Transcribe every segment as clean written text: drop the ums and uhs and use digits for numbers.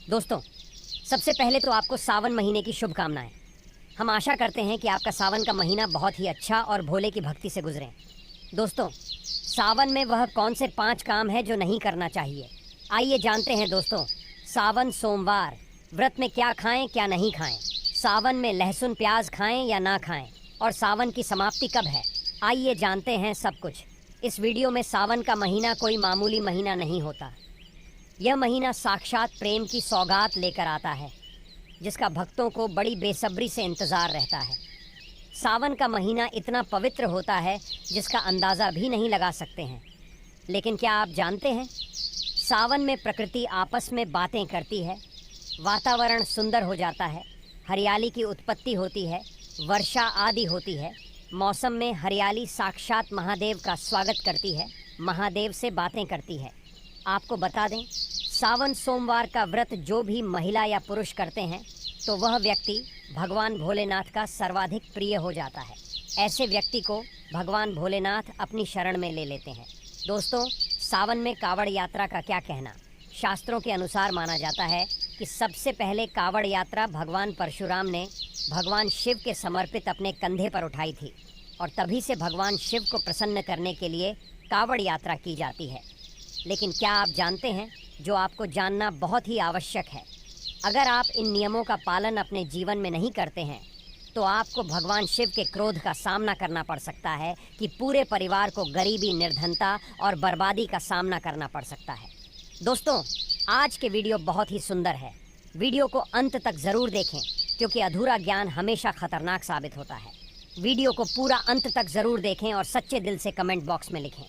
दोस्तों, सबसे पहले तो आपको सावन महीने की शुभकामनाएं। हम आशा करते हैं कि आपका सावन का महीना बहुत ही अच्छा और भोले की भक्ति से गुजरे। दोस्तों, सावन में वह कौन से 5 काम है जो नहीं करना चाहिए, आइए जानते हैं। दोस्तों, सावन सोमवार व्रत में क्या खाएं क्या नहीं खाएं, सावन में लहसुन प्याज खाएं या ना खाएं, और सावन की समाप्ति कब है, आइए जानते हैं सब कुछ इस वीडियो में। सावन का महीना कोई मामूली महीना नहीं होता। यह महीना साक्षात प्रेम की सौगात लेकर आता है, जिसका भक्तों को बड़ी बेसब्री से इंतज़ार रहता है। सावन का महीना इतना पवित्र होता है जिसका अंदाज़ा भी नहीं लगा सकते हैं। लेकिन क्या आप जानते हैं, सावन में प्रकृति आपस में बातें करती है, वातावरण सुंदर हो जाता है, हरियाली की उत्पत्ति होती है, वर्षा आदि होती है। मौसम में हरियाली साक्षात महादेव का स्वागत करती है, महादेव से बातें करती है। आपको बता दें, सावन सोमवार का व्रत जो भी महिला या पुरुष करते हैं तो वह व्यक्ति भगवान भोलेनाथ का सर्वाधिक प्रिय हो जाता है। ऐसे व्यक्ति को भगवान भोलेनाथ अपनी शरण में ले लेते हैं। दोस्तों, सावन में कावड़ यात्रा का क्या कहना। शास्त्रों के अनुसार माना जाता है कि सबसे पहले कावड़ यात्रा भगवान परशुराम ने भगवान शिव के समर्पित अपने कंधे पर उठाई थी, और तभी से भगवान शिव को प्रसन्न करने के लिए कावड़ यात्रा की जाती है। लेकिन क्या आप जानते हैं, जो आपको जानना बहुत ही आवश्यक है, अगर आप इन नियमों का पालन अपने जीवन में नहीं करते हैं तो आपको भगवान शिव के क्रोध का सामना करना पड़ सकता है कि पूरे परिवार को गरीबी, निर्धनता और बर्बादी का सामना करना पड़ सकता है। दोस्तों, आज के वीडियो बहुत ही सुंदर है। वीडियो को अंत तक ज़रूर देखें, क्योंकि अधूरा ज्ञान हमेशा खतरनाक साबित होता है। वीडियो को पूरा अंत तक ज़रूर देखें और सच्चे दिल से कमेंट बॉक्स में लिखें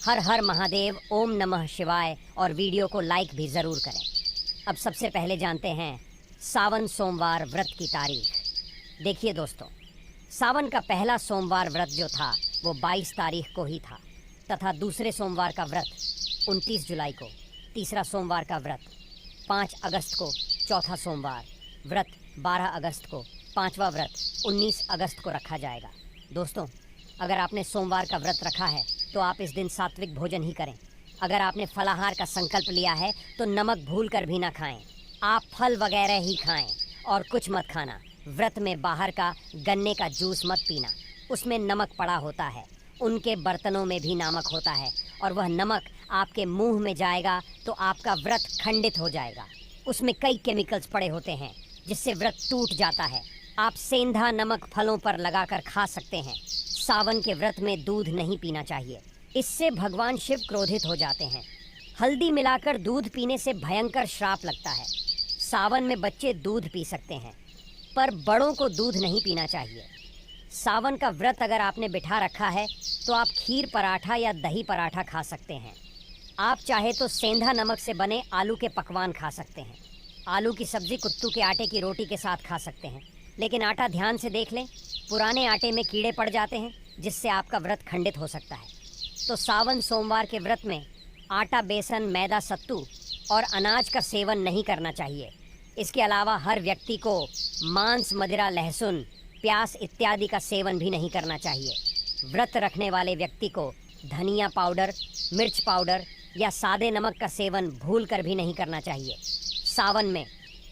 हर हर महादेव, ओम नमः शिवाय, और वीडियो को लाइक भी ज़रूर करें। अब सबसे पहले जानते हैं सावन सोमवार व्रत की तारीख। देखिए दोस्तों, सावन का पहला सोमवार व्रत जो था वो 22 तारीख को ही था, तथा दूसरे सोमवार का व्रत 29 जुलाई को, तीसरा सोमवार का व्रत 5 अगस्त को, चौथा सोमवार व्रत 12 अगस्त को, पांचवा व्रत 19 अगस्त को रखा जाएगा। दोस्तों, अगर आपने सोमवार का व्रत रखा है तो आप इस दिन सात्विक भोजन ही करें। अगर आपने फलाहार का संकल्प लिया है तो नमक भूल कर भी ना खाएं। आप फल वगैरह ही खाएं और कुछ मत खाना। व्रत में बाहर का गन्ने का जूस मत पीना, उसमें नमक पड़ा होता है। उनके बर्तनों में भी नमक होता है, और वह नमक आपके मुंह में जाएगा तो आपका व्रत खंडित हो जाएगा। उसमें कई केमिकल्स पड़े होते हैं जिससे व्रत टूट जाता है। आप सेंधा नमक फलों पर लगाकर खा सकते हैं। सावन के व्रत में दूध नहीं पीना चाहिए, इससे भगवान शिव क्रोधित हो जाते हैं। हल्दी मिलाकर दूध पीने से भयंकर श्राप लगता है। सावन में बच्चे दूध पी सकते हैं, पर बड़ों को दूध नहीं पीना चाहिए। सावन का व्रत अगर आपने बिठा रखा है तो आप खीर पराठा या दही पराठा खा सकते हैं। आप चाहे तो सेंधा नमक से बने आलू के पकवान खा सकते हैं। आलू की सब्ज़ी कुत्तू के आटे की रोटी के साथ खा सकते हैं। लेकिन आटा ध्यान से देख लें, पुराने आटे में कीड़े पड़ जाते हैं जिससे आपका व्रत खंडित हो सकता है। तो सावन सोमवार के व्रत में आटा, बेसन, मैदा, सत्तू और अनाज का सेवन नहीं करना चाहिए। इसके अलावा हर व्यक्ति को मांस, मदिरा, लहसुन, प्याज इत्यादि का सेवन भी नहीं करना चाहिए। व्रत रखने वाले व्यक्ति को धनिया पाउडर, मिर्च पाउडर या सादे नमक का सेवन भूल कर भी नहीं करना चाहिए। सावन में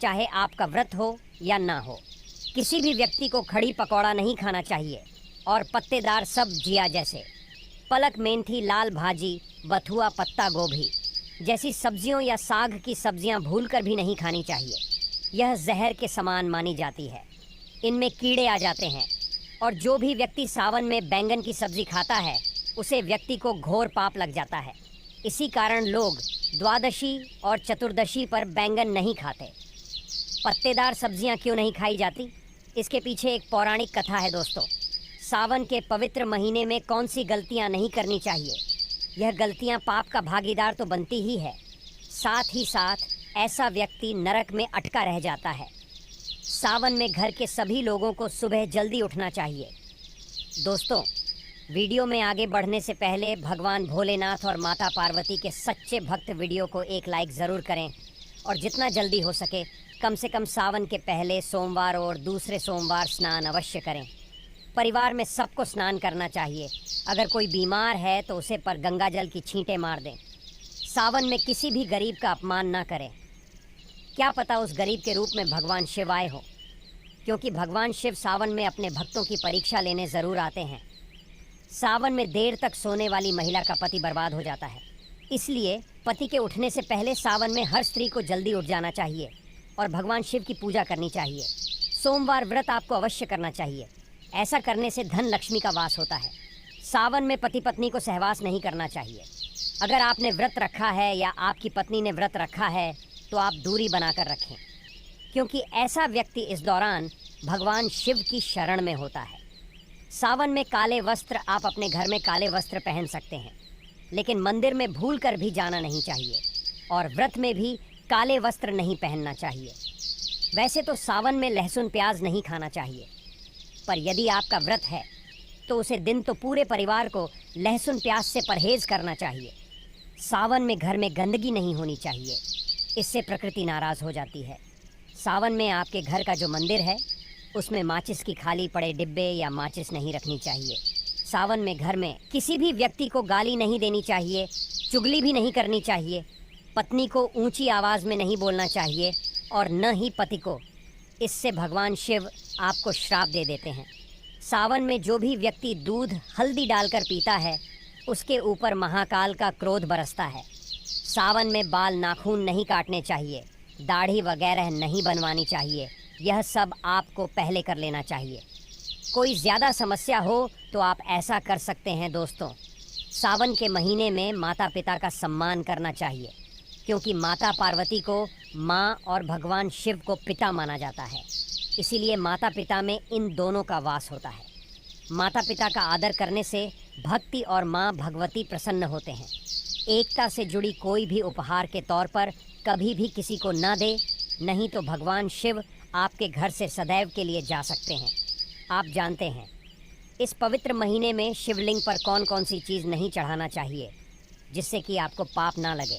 चाहे आपका व्रत हो या ना हो, किसी भी व्यक्ति को खड़ी पकौड़ा नहीं खाना चाहिए, और पत्तेदार सब्जियां जैसे पलक मेंथी, लाल भाजी, बथुआ, पत्ता गोभी जैसी सब्जियों या साग की सब्जियां भूलकर भी नहीं खानी चाहिए। यह जहर के समान मानी जाती है, इनमें कीड़े आ जाते हैं। और जो भी व्यक्ति सावन में बैंगन की सब्जी खाता है उसे व्यक्ति को घोर पाप लग जाता है। इसी कारण लोग द्वादशी और चतुर्दशी पर बैंगन नहीं खाते। पत्तेदार सब्जियां क्यों नहीं खाई जाती, इसके पीछे एक पौराणिक कथा है। दोस्तों, सावन के पवित्र महीने में कौन सी गलतियां नहीं करनी चाहिए। यह गलतियां पाप का भागीदार तो बनती ही है, साथ ही साथ ऐसा व्यक्ति नरक में अटका रह जाता है। सावन में घर के सभी लोगों को सुबह जल्दी उठना चाहिए। दोस्तों, वीडियो में आगे बढ़ने से पहले भगवान भोलेनाथ और माता पार्वती के सच्चे भक्त वीडियो को एक लाइक ज़रूर करें, और जितना जल्दी हो सके कम से कम सावन के पहले सोमवार और दूसरे सोमवार स्नान अवश्य करें। परिवार में सबको स्नान करना चाहिए। अगर कोई बीमार है तो उसे पर गंगा जल की छींटे मार दें। सावन में किसी भी गरीब का अपमान ना करें। क्या पता उस गरीब के रूप में भगवान शिव आए हो, क्योंकि भगवान शिव सावन में अपने भक्तों की परीक्षा लेने ज़रूर आते हैं। सावन में देर तक सोने वाली महिला का पति बर्बाद हो जाता है, इसलिए पति के उठने से पहले सावन में हर स्त्री को जल्दी उठ जाना चाहिए और भगवान शिव की पूजा करनी चाहिए। सोमवार व्रत आपको अवश्य करना चाहिए, ऐसा करने से धन लक्ष्मी का वास होता है। सावन में पति पत्नी को सहवास नहीं करना चाहिए। अगर आपने व्रत रखा है या आपकी पत्नी ने व्रत रखा है तो आप दूरी बनाकर रखें, क्योंकि ऐसा व्यक्ति इस दौरान भगवान शिव की शरण में होता है। सावन में काले वस्त्र, आप अपने घर में काले वस्त्र पहन सकते हैं, लेकिन मंदिर में भूल कर भी जाना नहीं चाहिए और व्रत में भी काले वस्त्र नहीं पहनना चाहिए। वैसे तो सावन में लहसुन प्याज नहीं खाना चाहिए, पर यदि आपका व्रत है तो उसे दिन तो पूरे परिवार को लहसुन प्याज से परहेज करना चाहिए। सावन में घर में गंदगी नहीं होनी चाहिए, इससे प्रकृति नाराज़ हो जाती है। सावन में आपके घर का जो मंदिर है उसमें माचिस की खाली पड़े डिब्बे या माचिस नहीं रखनी चाहिए। सावन में घर में किसी भी व्यक्ति को गाली नहीं देनी चाहिए, चुगली भी नहीं करनी चाहिए, पत्नी को ऊंची आवाज़ में नहीं बोलना चाहिए और न ही पति को। इससे भगवान शिव आपको श्राप दे देते हैं। सावन में जो भी व्यक्ति दूध हल्दी डालकर पीता है उसके ऊपर महाकाल का क्रोध बरसता है। सावन में बाल नाखून नहीं काटने चाहिए, दाढ़ी वगैरह नहीं बनवानी चाहिए, यह सब आपको पहले कर लेना चाहिए। कोई ज़्यादा समस्या हो तो आप ऐसा कर सकते हैं दोस्तों, सावन के महीने में माता पिता का सम्मान करना चाहिए, क्योंकि माता पार्वती को माँ और भगवान शिव को पिता माना जाता है, इसीलिए माता पिता में इन दोनों का वास होता है। माता पिता का आदर करने से भक्ति और माँ भगवती प्रसन्न होते हैं। एकता से जुड़ी कोई भी उपहार के तौर पर कभी भी किसी को न दे, नहीं तो भगवान शिव आपके घर से सदैव के लिए जा सकते हैं। आप जानते हैं इस पवित्र महीने में शिवलिंग पर कौन कौन सी चीज़ नहीं चढ़ाना चाहिए जिससे कि आपको पाप ना लगे।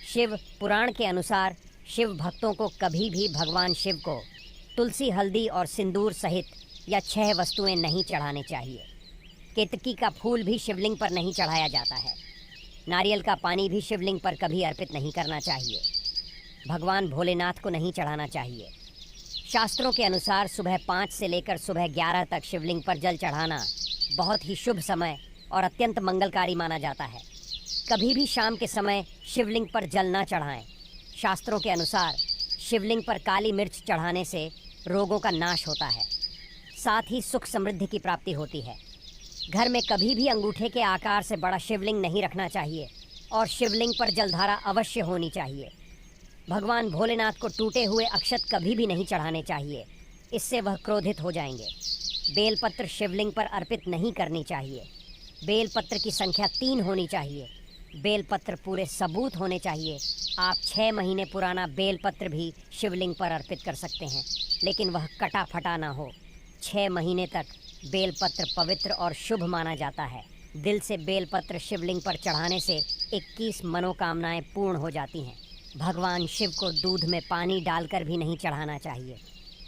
शिव पुराण के अनुसार शिव भक्तों को कभी भी भगवान शिव को तुलसी, हल्दी और सिंदूर सहित या 6 वस्तुएं नहीं चढ़ाने चाहिए। केतकी का फूल भी शिवलिंग पर नहीं चढ़ाया जाता है। नारियल का पानी भी शिवलिंग पर कभी अर्पित नहीं करना चाहिए। भगवान भोलेनाथ को नहीं चढ़ाना चाहिए। शास्त्रों के अनुसार सुबह 5 से लेकर सुबह 11 तक शिवलिंग पर जल चढ़ाना बहुत ही शुभ समय और अत्यंत मंगलकारी माना जाता है। कभी भी शाम के समय शिवलिंग पर जल ना चढ़ाएं। शास्त्रों के अनुसार शिवलिंग पर काली मिर्च चढ़ाने से रोगों का नाश होता है, साथ ही सुख समृद्धि की प्राप्ति होती है। घर में कभी भी अंगूठे के आकार से बड़ा शिवलिंग नहीं रखना चाहिए और शिवलिंग पर जलधारा अवश्य होनी चाहिए। भगवान भोलेनाथ को टूटे हुए अक्षत कभी भी नहीं चढ़ाने चाहिए, इससे वह क्रोधित हो जाएंगे। बेलपत्र शिवलिंग पर अर्पित नहीं करनी चाहिए। बेलपत्र की संख्या 3 होनी चाहिए। बेलपत्र पूरे सबूत होने चाहिए। आप 6 महीने पुराना बेलपत्र भी शिवलिंग पर अर्पित कर सकते हैं, लेकिन वह कटा फटा ना हो। 6 महीने तक बेलपत्र पवित्र और शुभ माना जाता है। दिल से बेलपत्र शिवलिंग पर चढ़ाने से 21 मनोकामनाएं पूर्ण हो जाती हैं। भगवान शिव को दूध में पानी डालकर भी नहीं चढ़ाना चाहिए,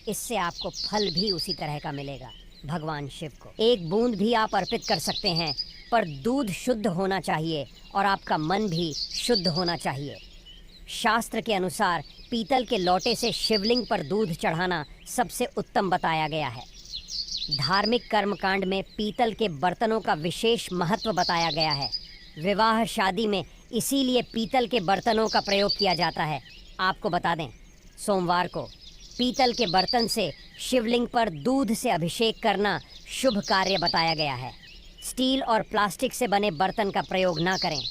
इससे आपको फल भी उसी तरह का मिलेगा। भगवान शिव को 1 बूंद भी आप अर्पित कर सकते हैं, पर दूध शुद्ध होना चाहिए और आपका मन भी शुद्ध होना चाहिए। शास्त्र के अनुसार पीतल के लोटे से शिवलिंग पर दूध चढ़ाना सबसे उत्तम बताया गया है। धार्मिक कर्मकांड में पीतल के बर्तनों का विशेष महत्व बताया गया है। विवाह शादी में इसीलिए पीतल के बर्तनों का प्रयोग किया जाता है। आपको बता दें, सोमवार को पीतल के बर्तन से शिवलिंग पर दूध से अभिषेक करना शुभ कार्य बताया गया है। स्टील और प्लास्टिक से बने बर्तन का प्रयोग ना करें।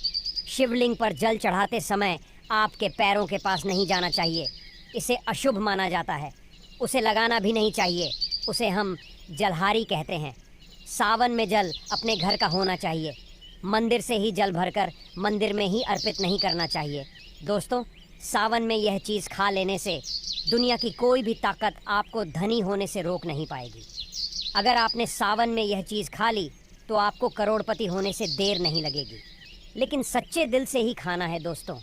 शिवलिंग पर जल चढ़ाते समय आपके पैरों के पास नहीं जाना चाहिए, इसे अशुभ माना जाता है। उसे लगाना भी नहीं चाहिए, उसे हम जलहारी कहते हैं। सावन में जल अपने घर का होना चाहिए। मंदिर से ही जल भरकर मंदिर में ही अर्पित नहीं करना चाहिए। दोस्तों, सावन में यह चीज़ खा लेने से दुनिया की कोई भी ताकत आपको धनी होने से रोक नहीं पाएगी। अगर आपने सावन में यह चीज़ खा ली तो आपको करोड़पति होने से देर नहीं लगेगी, लेकिन सच्चे दिल से ही खाना है दोस्तों।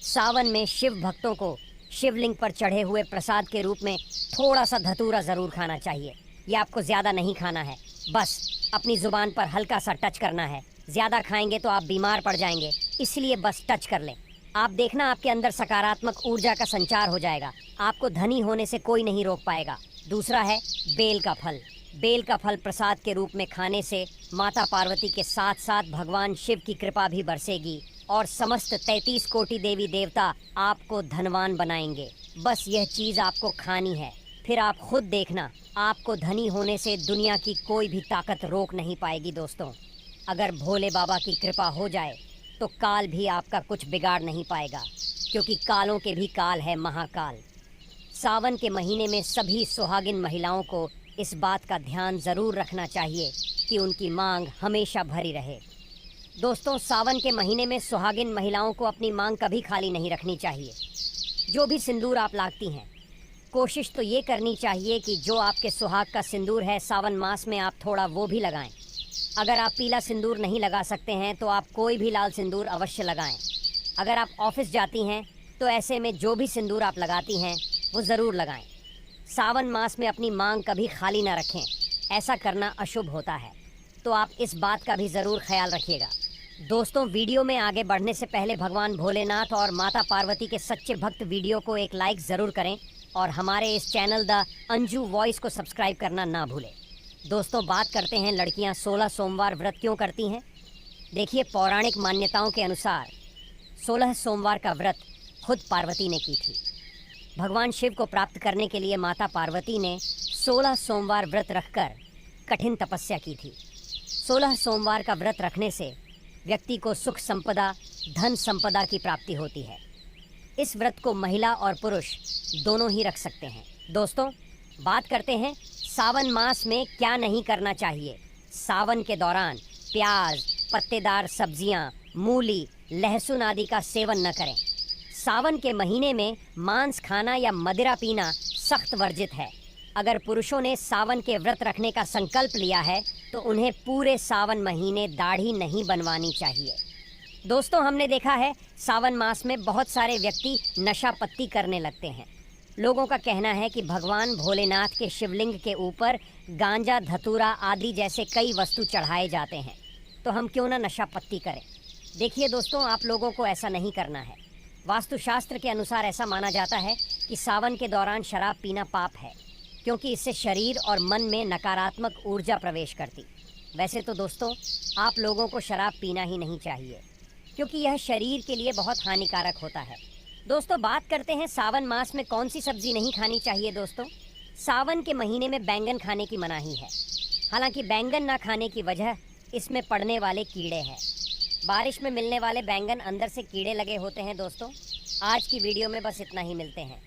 सावन में शिव भक्तों को शिवलिंग पर चढ़े हुए प्रसाद के रूप में थोड़ा सा धतूरा ज़रूर खाना चाहिए। ये आपको ज़्यादा नहीं खाना है, बस अपनी ज़ुबान पर हल्का सा टच करना है। ज़्यादा खाएंगे तो आप बीमार पड़ जाएंगे, इसलिए बस टच कर लें। आप देखना आपके अंदर सकारात्मक ऊर्जा का संचार हो जाएगा। आपको धनी होने से कोई नहीं रोक पाएगा। दूसरा है बेल का फल। बेल का फल प्रसाद के रूप में खाने से माता पार्वती के साथ साथ भगवान शिव की कृपा भी बरसेगी और समस्त 33 कोटि देवी देवता आपको धनवान बनाएंगे। बस यह चीज़ आपको खानी है, फिर आप खुद देखना आपको धनी होने से दुनिया की कोई भी ताकत रोक नहीं पाएगी। दोस्तों, अगर भोले बाबा की कृपा हो जाए तो काल भी आपका कुछ बिगाड़ नहीं पाएगा, क्योंकि कालों के भी काल है महाकाल। सावन के महीने में सभी सुहागिन महिलाओं को इस बात का ध्यान ज़रूर रखना चाहिए कि उनकी मांग हमेशा भरी रहे। दोस्तों, सावन के महीने में सुहागिन महिलाओं को अपनी मांग कभी खाली नहीं रखनी चाहिए। जो भी सिंदूर आप लागती हैं, कोशिश तो ये करनी चाहिए कि जो आपके सुहाग का सिंदूर है सावन मास में आप थोड़ा वो भी लगाएं। अगर आप पीला सिंदूर नहीं लगा सकते हैं तो आप कोई भी लाल सिंदूर अवश्य लगाएं। अगर आप ऑफिस जाती हैं तो ऐसे में जो भी सिंदूर आप लगाती हैं वो ज़रूर लगाएं। सावन मास में अपनी मांग कभी खाली ना रखें, ऐसा करना अशुभ होता है, तो आप इस बात का भी ज़रूर ख्याल रखिएगा। दोस्तों, वीडियो में आगे बढ़ने से पहले भगवान भोलेनाथ और माता पार्वती के सच्चे भक्त वीडियो को एक लाइक ज़रूर करें और हमारे इस चैनल द अंजू वॉइस को सब्सक्राइब करना ना भूलें। दोस्तों, बात करते हैं लड़कियां 16 सोमवार व्रत क्यों करती हैं। देखिए, पौराणिक मान्यताओं के अनुसार 16 सोमवार का व्रत खुद पार्वती ने की थी। भगवान शिव को प्राप्त करने के लिए माता पार्वती ने 16 सोमवार व्रत रखकर कठिन तपस्या की थी। 16 सोमवार का व्रत रखने से व्यक्ति को सुख संपदा, धन संपदा की प्राप्ति होती है। इस व्रत को महिला और पुरुष दोनों ही रख सकते हैं। दोस्तों, बात करते हैं सावन मास में क्या नहीं करना चाहिए। सावन के दौरान प्याज, पत्तेदार सब्जियां, मूली, लहसुन आदि का सेवन न करें। सावन के महीने में मांस खाना या मदिरा पीना सख्त वर्जित है। अगर पुरुषों ने सावन के व्रत रखने का संकल्प लिया है तो उन्हें पूरे सावन महीने दाढ़ी नहीं बनवानी चाहिए। दोस्तों, हमने देखा है सावन मास में बहुत सारे व्यक्ति नशा पत्ती करने लगते हैं। लोगों का कहना है कि भगवान भोलेनाथ के शिवलिंग के ऊपर गांजा, धतूरा आदि जैसे कई वस्तु चढ़ाए जाते हैं, तो हम क्यों ना नशा पत्ती करें। देखिए दोस्तों, आप लोगों को ऐसा नहीं करना है। वास्तुशास्त्र के अनुसार ऐसा माना जाता है कि सावन के दौरान शराब पीना पाप है, क्योंकि इससे शरीर और मन में नकारात्मक ऊर्जा प्रवेश करती। वैसे तो दोस्तों, आप लोगों को शराब पीना ही नहीं चाहिए, क्योंकि यह शरीर के लिए बहुत हानिकारक होता है। दोस्तों, बात करते हैं सावन मास में कौन सी सब्जी नहीं खानी चाहिए। दोस्तों, सावन के महीने में बैंगन खाने की मनाही है। हालांकि बैंगन ना खाने की वजह इसमें पड़ने वाले कीड़े हैं। बारिश में मिलने वाले बैंगन अंदर से कीड़े लगे होते हैं। दोस्तों, आज की वीडियो में बस इतना ही। मिलते हैं।